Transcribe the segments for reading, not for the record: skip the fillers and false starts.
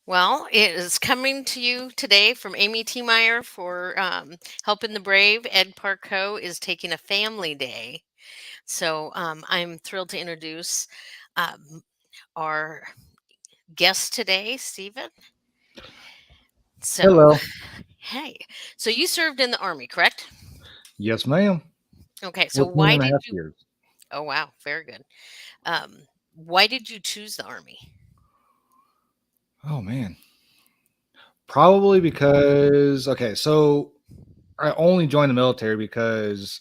Well, it is coming to you today from Amy Tiemeyer for Helping the Brave. Ed Parcaut is taking a family day. So I'm thrilled to introduce um, our guest today, Stephen. So, Hello. hey, so you served in the Army, correct? Yes, ma'am. Okay, so 14 why and a did half you? years. Oh, wow, very good. Why did you choose the Army? Oh, man. Probably because, okay, so I only joined the military because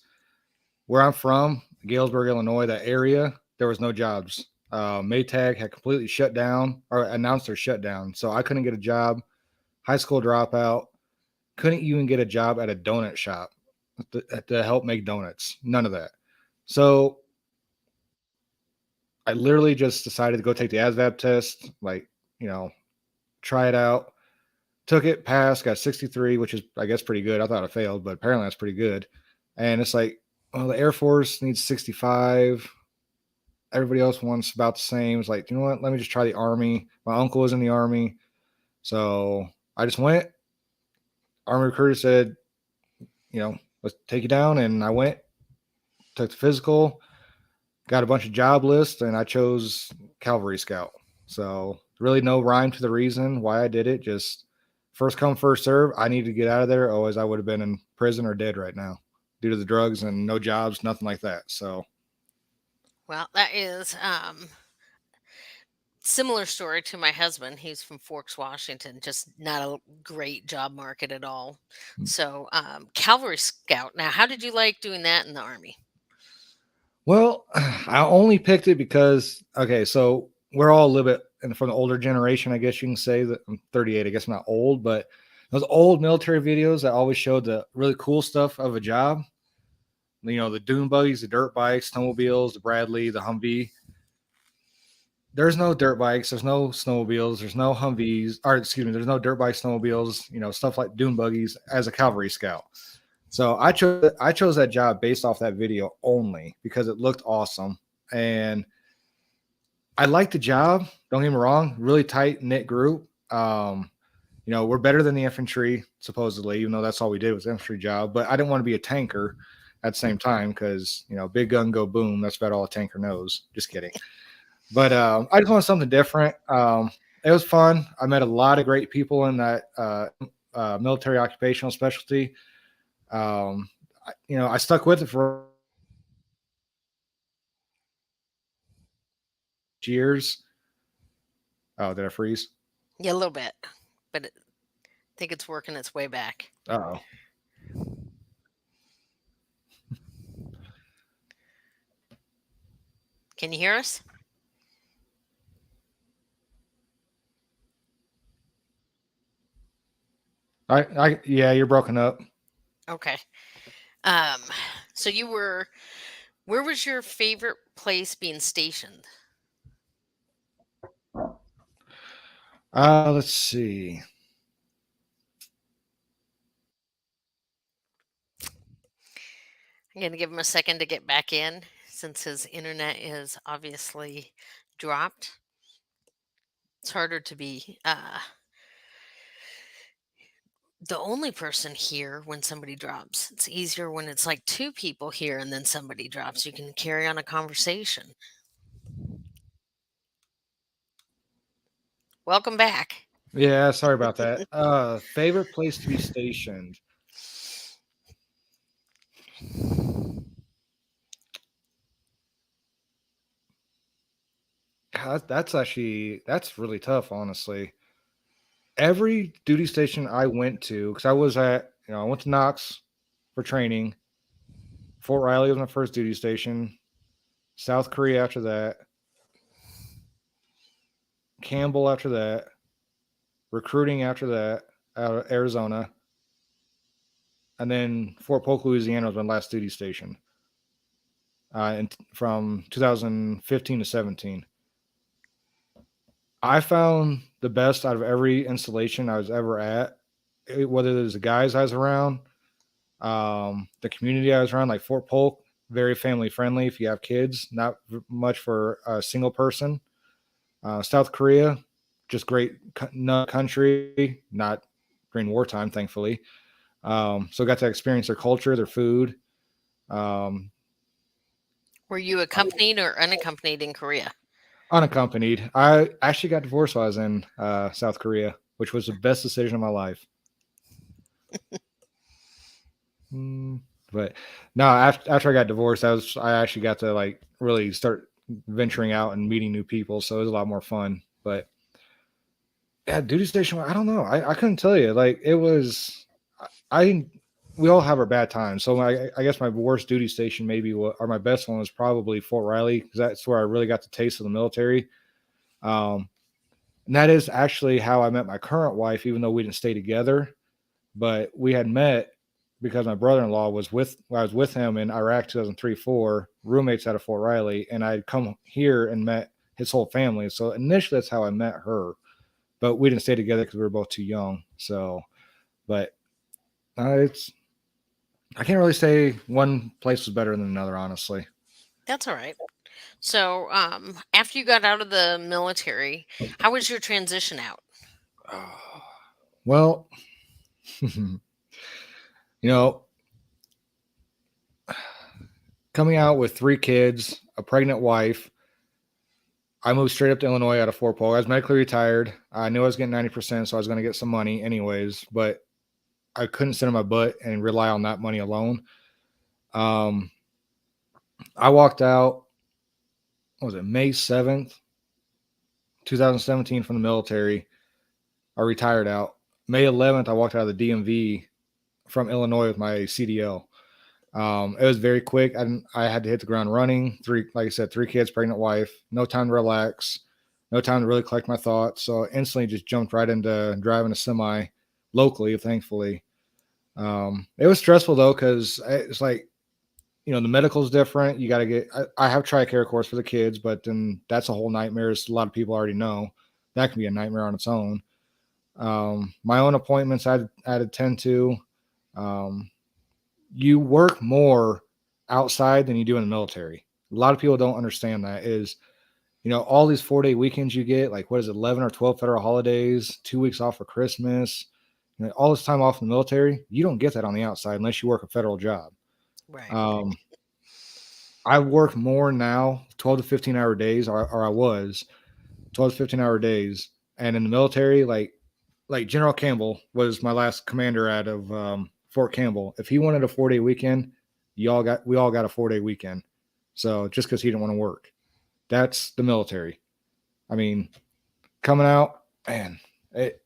where I'm from, Galesburg, Illinois, that area, there was no jobs. Maytag had completely shut down or announced their shutdown. So I couldn't get a job. High school dropout. Couldn't even get a job at a donut shop to help make donuts. None of that. So I literally just decided to go take the ASVAB test, like, you know, try it out. Took it, passed, got 63, which is, I guess, pretty good. I thought I failed, but apparently that's pretty good. And it's like, well, the Air Force needs 65. Everybody else wants about the same. It's like, you know what? Let me just try the Army. My uncle was in the Army. So I just went. Army recruiter said, let's take you down. And I went, took the physical, got a bunch of job lists, and I chose Cavalry Scout. So really no rhyme to the reason why I did it. Just first come, first serve. I needed to get out of there. Otherwise, I would have been in prison or dead right now due to the drugs and no jobs, nothing like that. So Well, that is similar story to my husband. He's from Forks, Washington. Just not a great job market at all. So, Cavalry Scout. Now, how did you like doing that in the Army? well, I only picked it because okay, so we're all a little bit and from the older generation, I guess you can say that I'm 38. I guess I'm not old, but those old military videos that always showed the really cool stuff of a job. The dune buggies, the dirt bikes, snowmobiles, the Bradley, the Humvee. There's no dirt bikes, there's no snowmobiles, there's no Humvees, or excuse me, there's no dirt bikes, snowmobiles, stuff like dune buggies as a cavalry scout. So I chose that job based off that video only because it looked awesome. And I liked the job. Don't get me wrong, really tight knit group. We're better than the infantry, supposedly, even though that's all we did was infantry job. But I didn't want to be a tanker at the same time because, big gun go boom. That's about all a tanker knows. Just kidding. But I just wanted something different. It was fun. I met a lot of great people in that military occupational specialty. I stuck with it for years. Oh, did I freeze? Yeah, a little bit, but I think it's working its way back. Oh, Can you hear us? yeah, you're broken up. Okay. Um, so where was your favorite place being stationed? Let's see. I'm going to give him a second to get back in since his internet is obviously dropped. It's harder to be the only person here when somebody drops. It's easier when it's like two people here and then somebody drops. You can carry on a conversation. Welcome back. Yeah, sorry about that. Favorite place to be stationed. God, that's really tough, honestly. Every duty station I went to, because I went to Knox for training. Fort Riley was my first duty station. South Korea after that. Campbell after that. Recruiting after that out of Arizona. And then Fort Polk, Louisiana was my last duty station. From 2015 to 17. I found the best out of every installation I was ever at, whether it was the guys I was around, the community I was around, like Fort Polk, very family friendly. If you have kids, not much for a single person. South Korea, just great country, not during wartime, thankfully. So got to experience their culture, their food. Um, Were you accompanied or unaccompanied in Korea? Unaccompanied. I actually got divorced while I was in South Korea, which was the best decision of my life. Mm, but no, after I got divorced, I actually got to like really start venturing out and meeting new people, so it was a lot more fun. But yeah, duty station. I don't know. I couldn't tell you. Like it was. I we all have our bad times. So I guess my worst duty station maybe or my best one was probably Fort Riley because that's where I really got the taste of the military. Um, and that is actually how I met my current wife, even though we didn't stay together. But we had met because my brother-in-law was with I was with him in Iraq 2003-4, roommates out of Fort Riley, and I'd come here and met his whole family. So initially that's how I met her. But we didn't stay together because we were both too young. So, but it's I can't really say one place was better than another, honestly. That's all right. So, after you got out of the military, how was your transition out? Well, you know, coming out with three kids, a pregnant wife, I moved straight up to Illinois out of Fort Polk. I was medically retired. I knew I was getting 90%, so I was going to get some money anyways, but I couldn't sit on my butt and rely on that money alone. Um, I walked out, what was it, May 7th, 2017 from the military. I retired out. May 11th, I walked out of the DMV from Illinois with my CDL. It was very quick. I had to hit the ground running. Like I said, three kids, pregnant wife, no time to relax, no time to really collect my thoughts. So instantly just jumped right into driving a semi locally, thankfully. It was stressful though, because it's like, the medical's different. You got to I have TRICARE course for the kids, but then that's a whole nightmare. As a lot of people already know, that can be a nightmare on its own. My own appointments I'd attend to. Um, you work more outside than you do in the military. A lot of people don't understand that is, all these 4-day weekends you get, like what is it, 11 or 12 federal holidays, 2 weeks off for Christmas, all this time off in the military, you don't get that on the outside unless you work a federal job. Right. Um, I work more now, 12 to 15 hour days, or I was 12 to 15 hour days. And in the military, like General Campbell was my last commander out of Fort Campbell. If he wanted a 4-day weekend, we all got a 4-day weekend. So just because he didn't want to work, that's the military. I mean, coming out, man, it,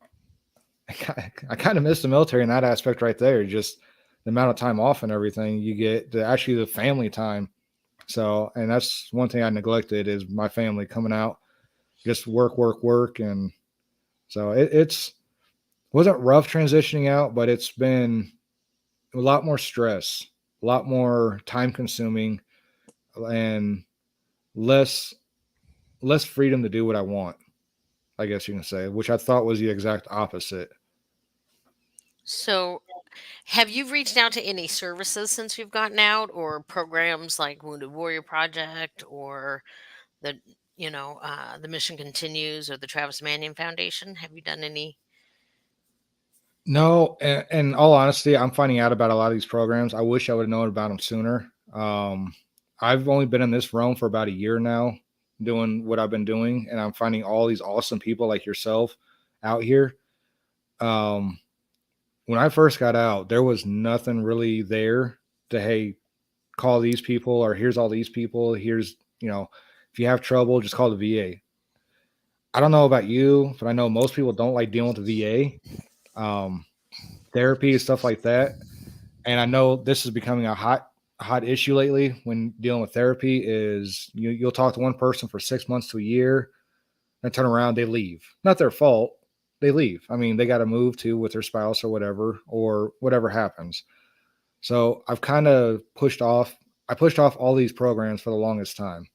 I kind of miss the military in that aspect right there. Just the amount of time off and everything you get, actually the family time. So, and that's one thing I neglected is my family coming out, just work, work, work, and so it's wasn't rough transitioning out, but it's been a lot more stress, a lot more time consuming, and less less freedom to do what I want. I guess you can say, which I thought was the exact opposite. So, have you reached out to any services since you've gotten out, or programs like Wounded Warrior Project, or the the Mission Continues, or the Travis Manion Foundation? Have you done any? No, and in all honesty, I'm finding out about a lot of these programs. I wish I would have known about them sooner. I've only been in this realm for about a year now, doing what I've been doing, and I'm finding all these awesome people like yourself out here. Um, when I first got out, there was nothing really there to, hey, call these people, or here's all these people. Here's, if you have trouble, just call the VA. I don't know about you, but I know most people don't like dealing with the VA, therapy, stuff like that. And I know this is becoming a hot issue lately when dealing with therapy is you'll talk to one person for 6 months to a year and turn around, they leave. Not their fault. They leave. I mean, they got to move to with their spouse or whatever happens. So I've kind of I pushed off all these programs for the longest time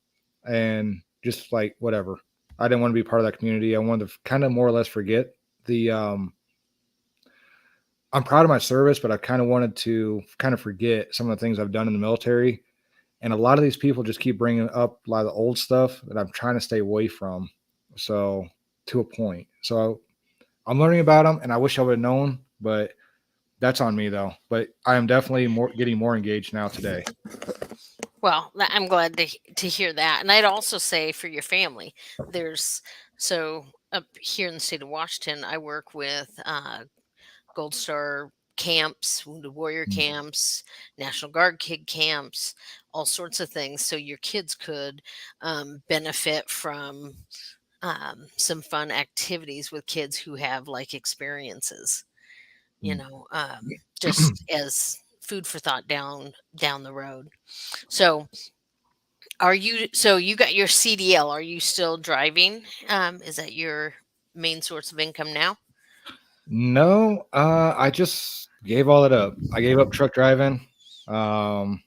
and just like whatever. I didn't want to be part of that community. I wanted to kind of more or less forget the, I'm proud of my service, but I kind of wanted to kind of forget some of the things I've done in the military. And a lot of these people just keep bringing up a lot of the old stuff that I'm trying to stay away from. So to a point. So I'm learning about them, and I wish I would have known, but that's on me though. But I am definitely more getting more engaged now today. Well, I'm glad to hear that, and I'd also say for your family, there's so up here in the state of Washington, I work with Gold Star camps, Wounded Warrior Mm, camps, National Guard kid camps, all sorts of things. So your kids could benefit from some fun activities with kids who have like experiences, you mm. know, just as food for thought down the road. So so you got your CDL? Are you still driving? Is that your main source of income now? No, I just gave all that up. I gave up truck driving. Um,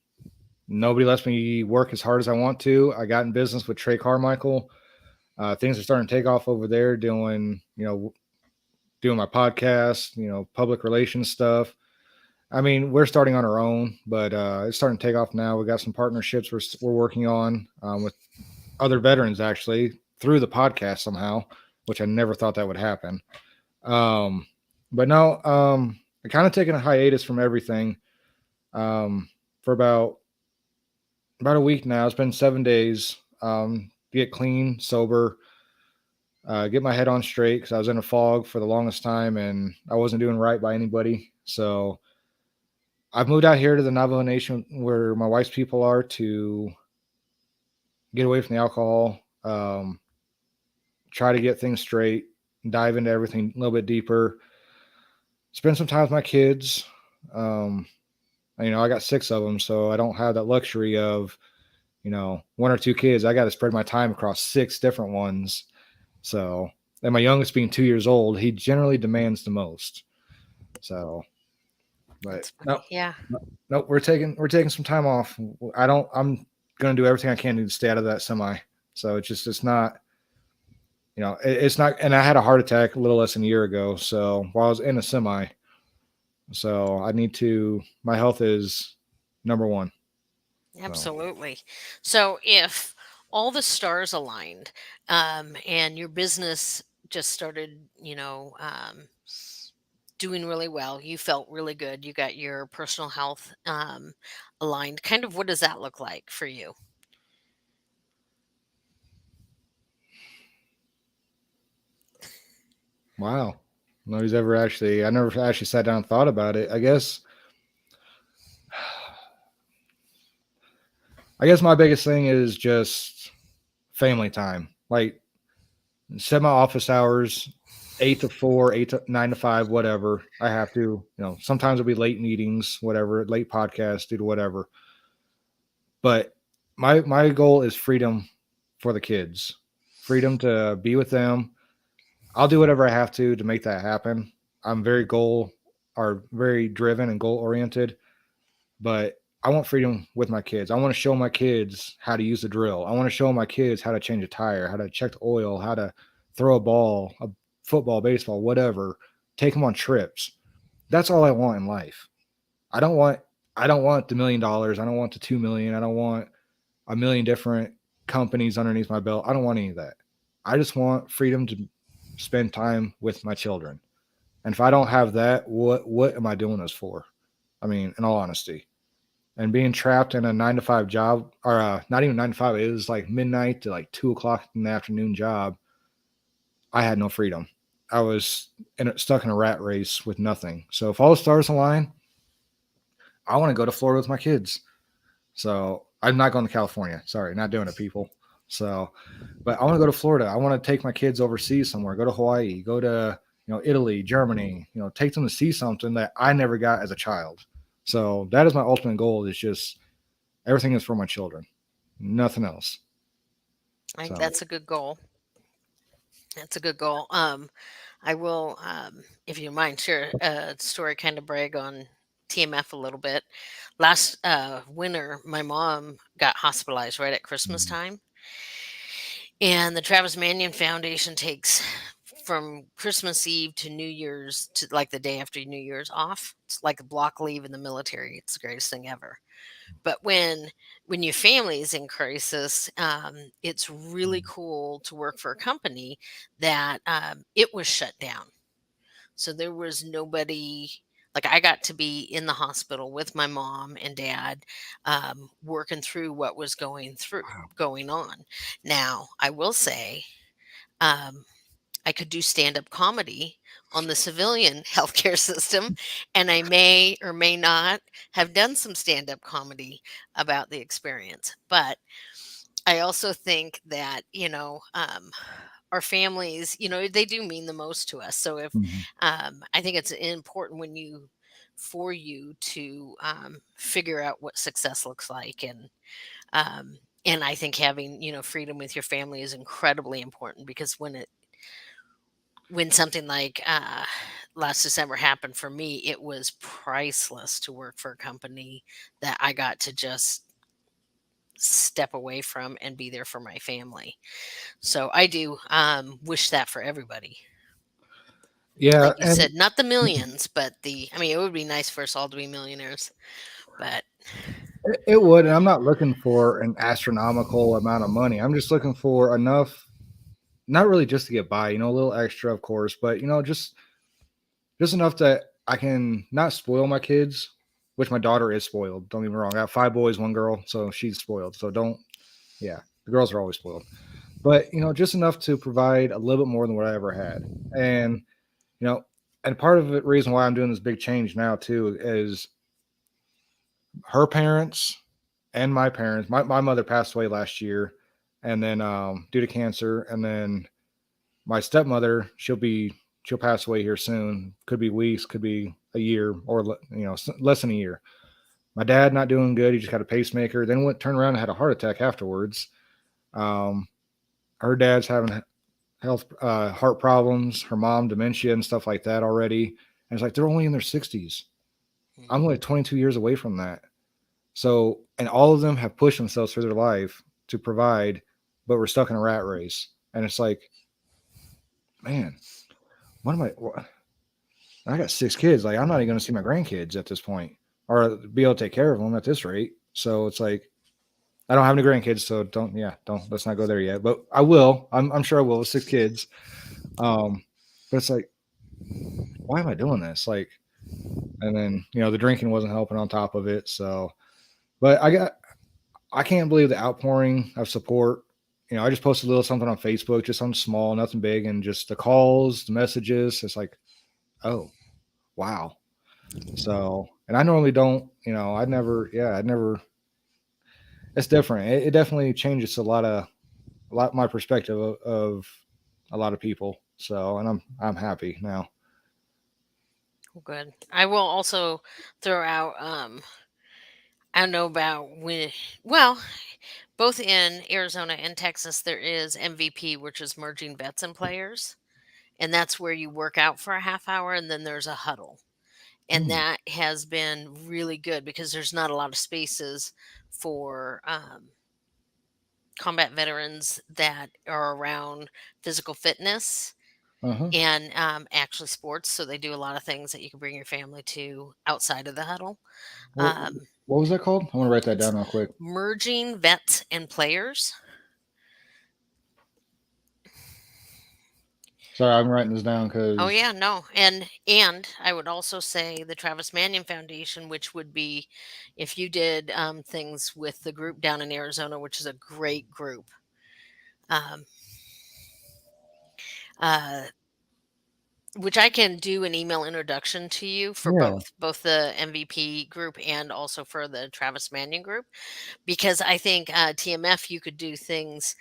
Nobody lets me work as hard as I want to. I got in business with Trey Carmichael. Things are starting to take off over there, doing my podcast, public relations stuff. I mean, we're starting on our own, but it's starting to take off now. We got some partnerships we're working on with other veterans actually through the podcast somehow, which I never thought that would happen. Um, but no, I kind of taken a hiatus from everything for about a week now. It's been 7 days. Get clean, sober, get my head on straight because I was in a fog for the longest time and I wasn't doing right by anybody. So I've moved out here to the Navajo Nation where my wife's people are to get away from the alcohol, try to get things straight, dive into everything a little bit deeper, spend some time with my kids. Um, I got six of them, so I don't have that luxury of, one or two kids. I got to spread my time across six different ones. So, and my youngest being 2 years old, he generally demands the most. So, but That's no, funny. Yeah, no, no, we're taking some time off. I'm gonna do everything I can to stay out of that semi. So it's not, it's not. And I had a heart attack a little less than a year ago. So while I was in a semi, so I need to. My health is number one. So absolutely. So if all the stars aligned, and your business just started, doing really well, you felt really good, you got your personal health aligned. Kind of what does that look like for you? wow, nobody's ever actually. I never actually sat down and thought about it. I guess my biggest thing is just family time. Like set my office hours 8 to 4, 8 to 9 to 5, whatever. I have to, sometimes it'll be late meetings, whatever, late podcasts, due to whatever. But my goal is freedom for the kids, freedom to be with them. I'll do whatever I have to make that happen. I'm very driven and goal oriented, but I want freedom with my kids. I want to show my kids how to use the drill. I want to show my kids how to change a tire, how to check the oil, how to throw a ball, a football, baseball, whatever. Take them on trips. That's all I want in life. I don't want I don't want the $1 million. I don't want the 2 million. I don't want a million different companies underneath my belt. I don't want any of that. I just want freedom to spend time with my children. And if I don't have that, what am I doing this for? I mean, in all honesty, and being trapped in a 9 to 5 job, or not even 9 to 5, it was like midnight to like 2 o'clock in the afternoon job. I had no freedom. I was stuck in a rat race with nothing. So if all the stars align, I want to go to Florida with my kids. So I'm not going to California. Sorry, not doing it, people. So, but I want to go to Florida. I want to take my kids overseas somewhere. Go to Hawaii. Go to Italy, Germany. Take them to see something that I never got as a child. So that is my ultimate goal. Is just everything is for my children, nothing else. I think So that's a good goal. That's a good goal. I will, if you don't mind, share a story, kind of brag on TMF a little bit. Last winter, my mom got hospitalized right at Christmas mm, time, and the Travis Manion Foundation takes from Christmas Eve to New Year's to like the day after New Year's off. It's like a block leave in the military. It's the greatest thing ever. But when your family is in crisis, it's really cool to work for a company that it was shut down. So there was nobody, like, I got to be in the hospital with my mom and dad, working through what was going on. Now, I will say, um, I could do stand-up comedy on the civilian healthcare system, and I may or may not have done some stand-up comedy about the experience. But I also think that, our families, they do mean the most to us. So if Mhm. I think it's important for you to figure out what success looks like, and I think having freedom with your family is incredibly important, because when something like last December happened for me, it was priceless to work for a company that I got to just step away from and be there for my family. So I do wish that for everybody. Yeah, Like you and said, not the millions, but I mean, it would be nice for us all to be millionaires, but it would. And I'm not looking for an astronomical amount of money. I'm just looking for enough, not really just to get by, a little extra, of course, but just enough that I can not spoil my kids, which my daughter is spoiled. Don't get me wrong. I got 5 boys, 1 girl, so she's spoiled. So don't, yeah, the girls are always spoiled. But just enough to provide a little bit more than what I ever had. And you know, and part of the reason why I'm doing this big change now too is her parents and my parents. My mother passed away last year, and then due to cancer, and then my stepmother, she'll pass away here soon. Could be weeks, could be a year, or less than a year. My dad not doing good. He just got a pacemaker. Then went turned around and had a heart attack afterwards. Um, her dad's having health heart problems. Her mom dementia and stuff like that already. And it's like they're only in their 60s. I'm mhm. like 22 years away from that. So, and all of them have pushed themselves through their life to provide, but we're stuck in a rat race. And it's like, man, what am I? I got 6 kids. Like, I'm not even going to see my grandkids at this point, or be able to take care of them at this rate. So it's like, I don't have any grandkids, so don't let's not go there yet. But I will. I'm sure I will with 6 kids. Um, but it's like, why am I doing this? Like, and then the drinking wasn't helping on top of it. So, but I can't believe the outpouring of support. I just posted a little something on Facebook, just something small, nothing big, and just the calls, the messages. It's like, oh, wow. So, and I normally don't, I'd never. It's different. It definitely changes a lot my perspective of a lot of people. So, and I'm happy now. Well, good. I will also throw out. I don't know about when. Well, both in Arizona and Texas, there is MVP, which is merging vets and players, and that's where you work out for a half hour, and then there's a huddle. And Hmm. that has been really good because there's not a lot of spaces for combat veterans that are around physical fitness Uh huh. and actually sports. So they do a lot of things that you can bring your family to outside of the huddle. What Um, what was that called? I want to write that it's down real quick. merging vets and players. Sorry, I'm writing this down Oh because yeah, no. And I would also say the Travis Manion Foundation, which would be if you did things with the group down in Arizona, which is a great group. Um, uh, which I can do an email introduction to you for yeah. both the MVP group and also for the Travis Manion group, because I think TMF you could do things,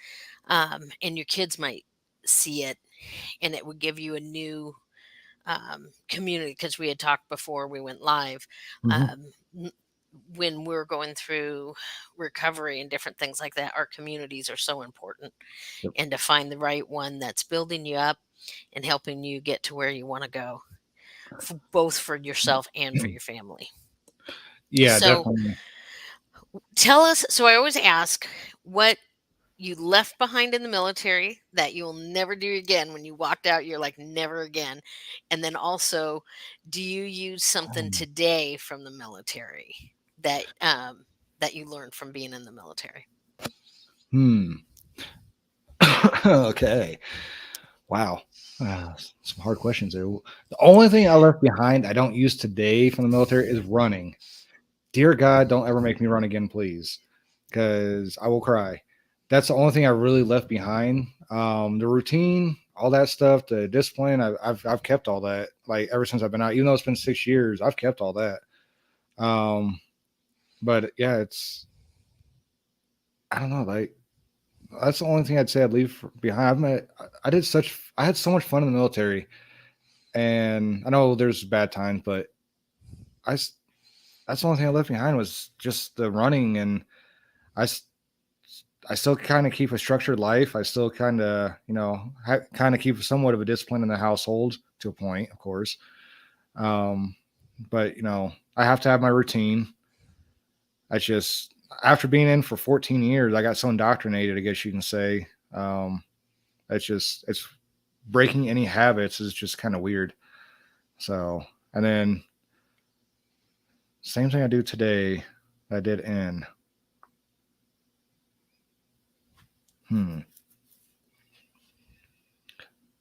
and your kids might see it, and it would give you a new community, because we had talked before we went live. Hmm. Um, n- when we're going through recovery and different things like that, our communities are so important, Yep. and to find the right one that's building you up and helping you get to where you want to go, both for yourself and for your family. Yeah, So definitely. tell us. So I always ask what you left behind in the military that you'll never do again. When you walked out, you're like, never again. And then also, do you use something Um, today from the military that that you learned from being in the military? Hmm. Okay. Wow. Some hard questions there. The only thing I left behind I don't use today from the military is running. Dear God, don't ever make me run again, please, because I will cry. That's the only thing I really left behind. The routine, all that stuff, the discipline, I've kept all that. Like ever since I've been out, even though it's been 6 years, I've kept all that. Um, but yeah, it's I don't know. Like that's the only thing I'd say I'd leave behind. I had so much fun in the military, and I know there's bad times, but I that's the only thing I left behind was just the running, and I I still kind of keep a structured life. I still kind of, kind of keep somewhat of a discipline in the household to a point, of course. Um, but I have to have my routine. I just after being in for 14 years, I got so indoctrinated, I guess you can say. It's breaking any habits is just kind of weird. So, and then same thing I do today, I did in. Hmm.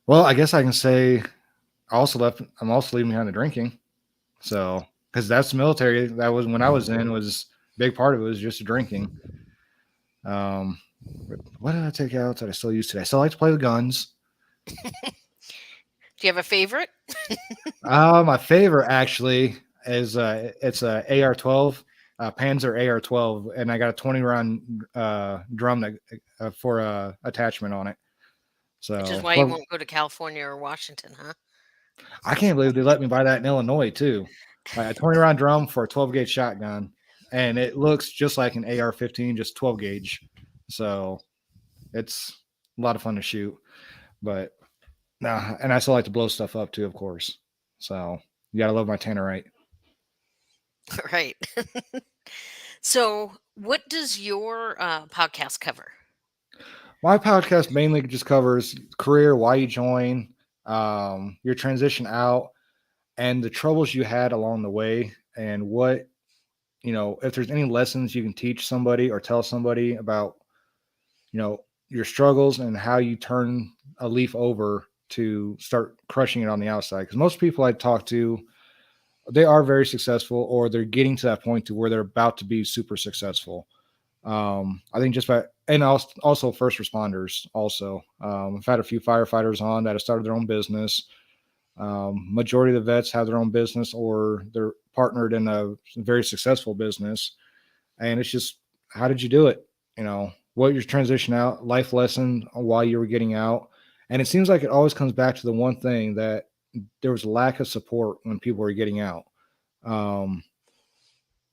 Well, I guess I can say I'm also leaving behind the drinking. So, because that's military, that was when I was in was a big part of it was just drinking. Um, what did I take out that I still use today? I still like to play with guns. Do you have a favorite? My favorite actually is it's a AR-12, Panzer AR-12, and I got a 20 round drum that for attachment on it. Which is So, why you well, won't go to California or Washington, huh? I can't believe they let me buy that in Illinois too. Like a 20 round drum for a 12 gauge shotgun, and it looks just like an AR-15, just 12 gauge. So it's a lot of fun to shoot. But nah, and I still like to blow stuff up too, of course. So you gotta love my tannerite. Right. So, what does your podcast cover? My podcast mainly just covers career, why you join, your transition out, and the troubles you had along the way, and what if there's any lessons you can teach somebody or tell somebody about your struggles and how you turn a leaf over to start crushing it on the outside. Because most people I talk to, they are very successful, or they're getting to that point to where they're about to be super successful. I think just by and also first responders. Also, I've had a few firefighters on that have started their own business. Majority of the vets have their own business, or they're partnered in a very successful business. And it's just, how did you do it? What your transition out, life lesson while you were getting out. And it seems like it always comes back to the one thing that there was a lack of support when people were getting out. Um,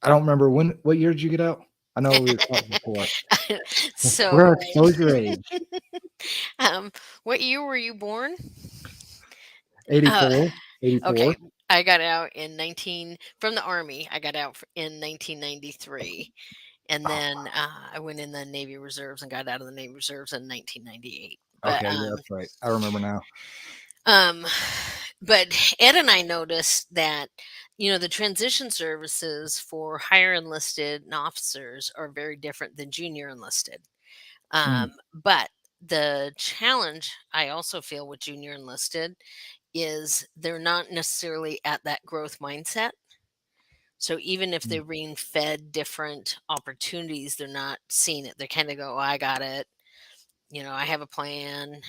I don't remember what year did you get out? I know we were talking before. We're So, gonna expose your age. um, what year were you born? Uh, 84, okay, 84. I got out in 19 from the Army. I got out in 1993, and Oh, then I went in the Navy Reserves and got out of the Navy Reserves in 1998. But okay, yeah, that's right. I remember now. um, but Ed and I noticed that the transition services for higher enlisted and officers are very different than junior enlisted. Hmm. But the challenge I also feel with junior enlisted is they're not necessarily at that growth mindset. So even if Hmm. they're being fed different opportunities, they're not seeing it. They kind of go, oh, I got it. I have a plan.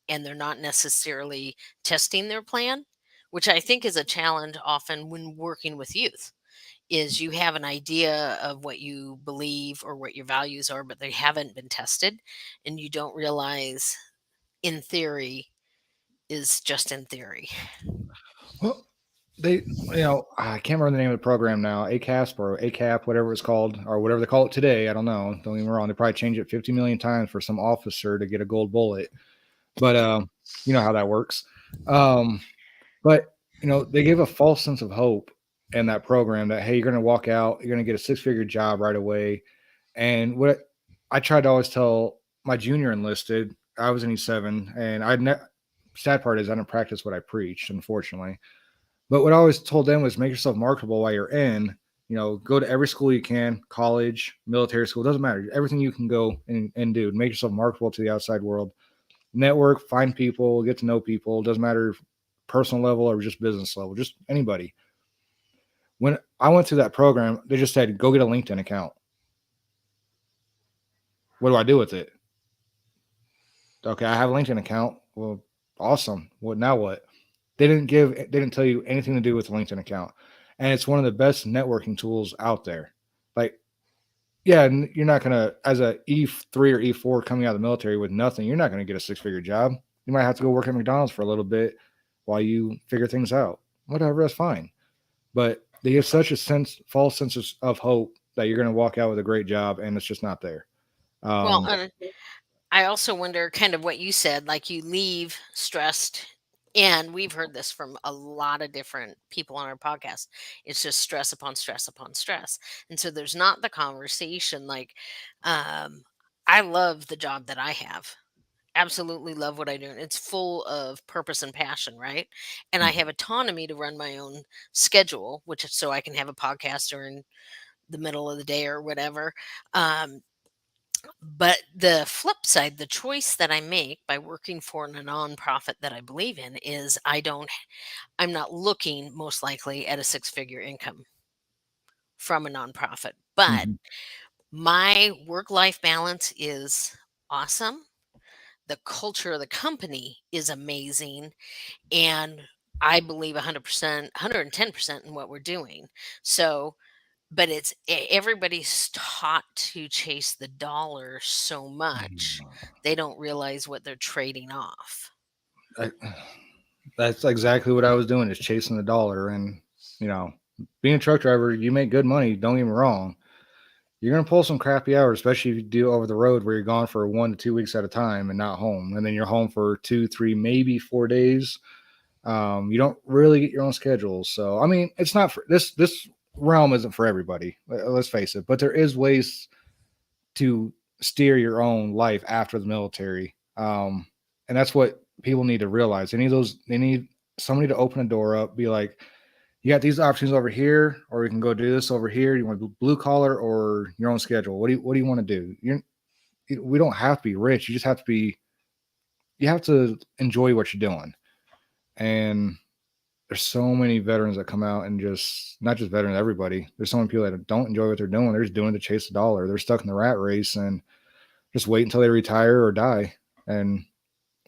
And they're not necessarily testing their plan, which I think is a challenge often when working with youth. Is you have an idea of what you believe or what your values are, but they haven't been tested, and you don't realize in theory is just in theory. Well, they, I can't remember the name of the program now, ACASP or ACAP, whatever it's called, or whatever they call it today. I don't know. Don't get me wrong. They probably change it 50 million times for some officer to get a gold bullet. But you know how that works. Um, but they give a false sense of hope in that program that hey, you're going to walk out, you're going to get a six-figure job right away. And what I tried to always tell my junior enlisted, I was in E7, and sad part is I didn't practice what I preached, unfortunately. But what I always told them was make yourself marketable while you're in, Go to every school you can, college, military school, doesn't matter. Everything you can go and do to make yourself marketable to the outside world. Network, find people, get to know people. Doesn't matter if personal level or just business level, just anybody. When I went through that program, they just said, go get a LinkedIn account. What do I do with it? Okay, I have a LinkedIn account. Well, awesome. What now? What? They didn't tell you anything to do with the LinkedIn account, and it's one of the best networking tools out there. Like, yeah, you're not gonna as a E3 or E4 coming out of the military with nothing. You're not gonna get a 6-figure job. You might have to go work at McDonald's for a little bit while you figure things out. Whatever, that's fine. But they give such a false sense of hope that you're gonna walk out with a great job, and it's just not there. Well, Um, I also wonder kind of what you said, like you leave stressed. And we've heard this from a lot of different people on our podcast. It's just stress upon stress upon stress. And so there's not the conversation like, um, I love the job that I have. Absolutely love what I do. And it's full of purpose and passion, right? And I have autonomy to run my own schedule, which is so I can have a podcast during the middle of the day or whatever. Um, but the flip side, the choice that I make by working for a nonprofit that I believe in is I'm not looking most likely at a six-figure income from a nonprofit. But mhm. my work-life balance is awesome. The culture of the company is amazing. And I believe 100%, 110% in what we're doing. So, but everybody's taught to chase the dollar so much, they don't realize what they're trading off. I, that's exactly what I was doing, is chasing the dollar. And you know, being a truck driver, you make good money. Don't get me wrong. You're gonna pull some crappy hours, especially if you do over the road where you're gone for 1 to 2 weeks at a time and not home, and then you're home for 2, 3, maybe 4 days. You don't really get your own schedule. So I mean, it's not for this realm isn't for everybody. Let's face it. But there is ways to steer your own life after the military. And that's what people need to realize. They need somebody to open a door up, be like, you got these options over here, or you can go do this over here. You want to do blue collar or your own schedule? What do you want to do? We don't have to be rich. You just have to be, you have to enjoy what you're doing. And there's so many veterans that come out and just, not just veterans, everybody. There's so many people that don't enjoy what they're doing. They're just doing it to chase the dollar. They're stuck in the rat race and just wait until they retire or die. And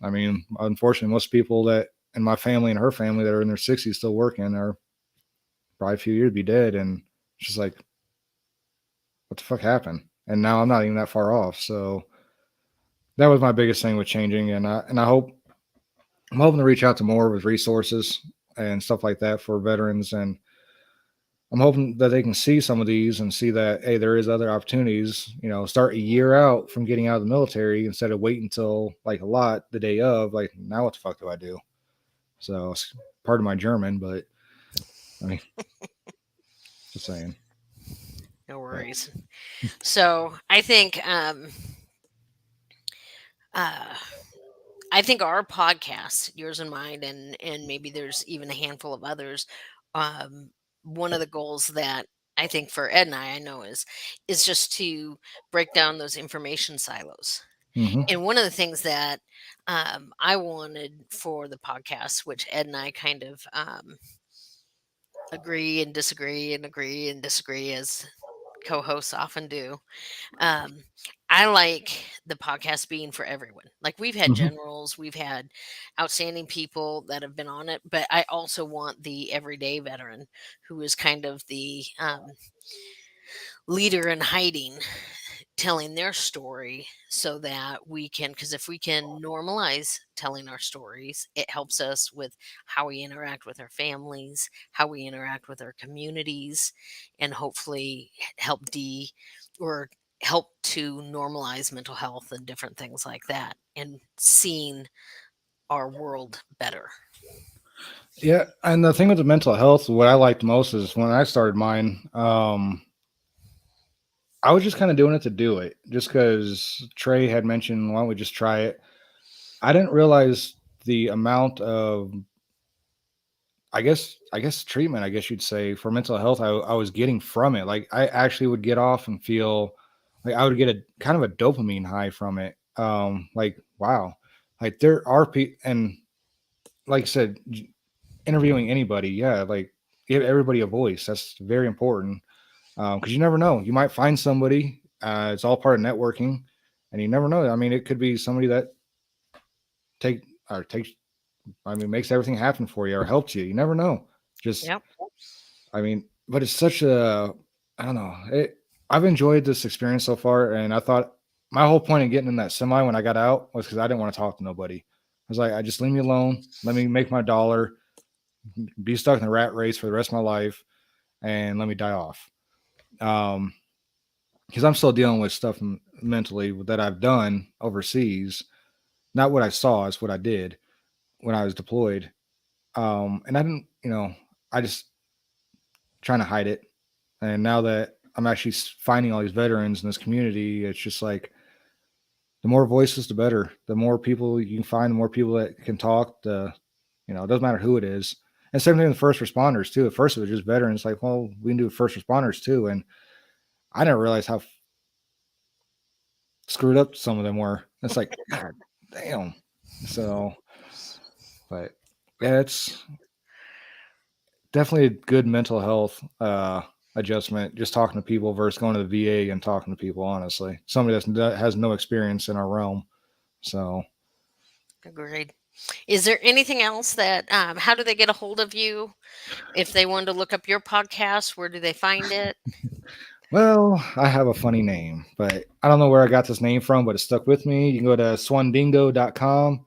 I mean, unfortunately, most people that in my family and her family that are in their 60s still working are probably a few years to be dead. And it's just like, what the fuck happened? And now I'm not even that far off. So that was my biggest thing with changing. And I hope I'm hoping to reach out to more with resources and stuff like that for veterans. And I'm hoping that they can see some of these and see that, hey, there is other opportunities. Start a year out from getting out of the military instead of waiting until like a lot the day of. Like, now what the fuck do I do? So it's part of my German, but I mean, just saying. No But worries. So uh, I think our podcast, yours and mine, and maybe there's even a handful of others. Um, One of the goals that I think for Ed and I know is just to break down those information silos. mm-hmm, And one of the things that I wanted for the podcast, which Ed and I kind of agree and disagree as co-hosts often do. Um, I like the podcast being for everyone. Like we've had mm-hmm. generals, we've had outstanding people that have been on it, but I also want the everyday veteran who is kind of the leader in hiding, telling their story so that we can, because if we can normalize telling our stories, it helps us with how we interact with our families, how we interact with our communities, and hopefully help or help to normalize mental health and different things like that and seeing our world better. Yeah, and the thing with the mental health, what I liked most is when I started mine. I was just kind of doing it to do it, just because Trey had mentioned, why don't we just try it? I didn't realize the amount of I guess treatment, I guess you'd say, for mental health I was getting from it. Like I actually would get off and feel like I would get a kind of a dopamine high from it. Like wow, like there are people, and like I said, interviewing anybody, yeah, like give everybody a voice. That's very important because you never know. You might find somebody. It's all part of networking, and you never know. I mean, it could be somebody that take or takes. I mean, makes everything happen for you or helps you. You never know. Just, Yep. I mean, but it's such a. I don't know. I've enjoyed this experience so far, and I thought my whole point of getting in that semi when I got out was because I didn't want to talk to nobody. I was like, I just leave me alone. Let me make my dollar. Be stuck in the rat race for the rest of my life, and let me die off. Um, because I'm still dealing with stuff mentally that I've done overseas. Not what I saw, it's what I did when I was deployed. And I didn't, I just trying to hide it. And now that I'm actually finding all these veterans in this community, it's just like the more voices, the better. The more people you can find, the more people that can talk. It doesn't matter who it is. And same thing with first responders too. At first, it was just veterans. Like, well, we can do first responders too. And I didn't realize how screwed up some of them were. It's like, God damn. So, but yeah, it's definitely a good mental health adjustment. Just talking to people versus going to the VA and talking to people. Honestly, somebody that has no experience in our realm. So, Agreed. Is there anything else that, how do they get a hold of you? If they wanted to look up your podcast, where do they find it? well, I have a funny name, but I don't know where I got this name from, but it stuck with me. You can go to swandingo.com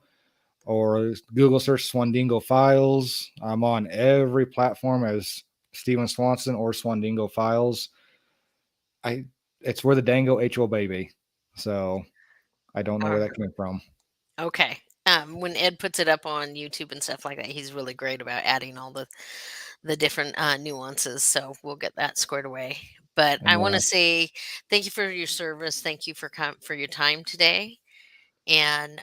or Google search Swandingo Files. I'm on every platform as Steven Swanson or Swandingo Files. I It's where the dango HO baby. So I don't know where Or that came from. okay. When Ed puts it up on YouTube and stuff like that, he's really great about adding all the different nuances. So we'll get that squared away. But I want to Yeah. say thank you for your service. Thank you for your time today. And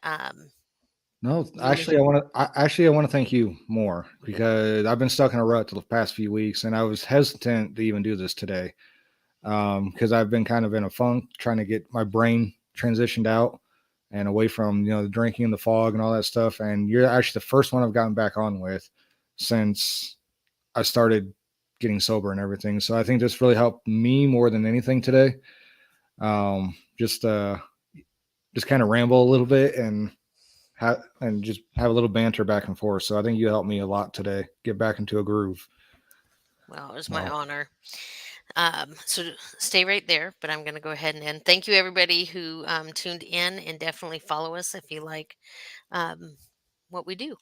No, really, I want to thank you more because I've been stuck in a rut the past few weeks, and I was hesitant to even do this today because I've been kind of in a funk trying to get my brain transitioned out and away from the drinking and the fog and all that stuff. And you're actually the first one I've gotten back on with since I started getting sober and everything. So I think this really helped me more than anything today. Um, just uh, just kind of ramble a little bit and just have a little banter back and forth. So I think you helped me a lot today get back into a groove. well, it was my So honor. So stay right there, but I'm going to go ahead and end. Thank you, everybody who tuned in, and definitely follow us if you like um, what we do.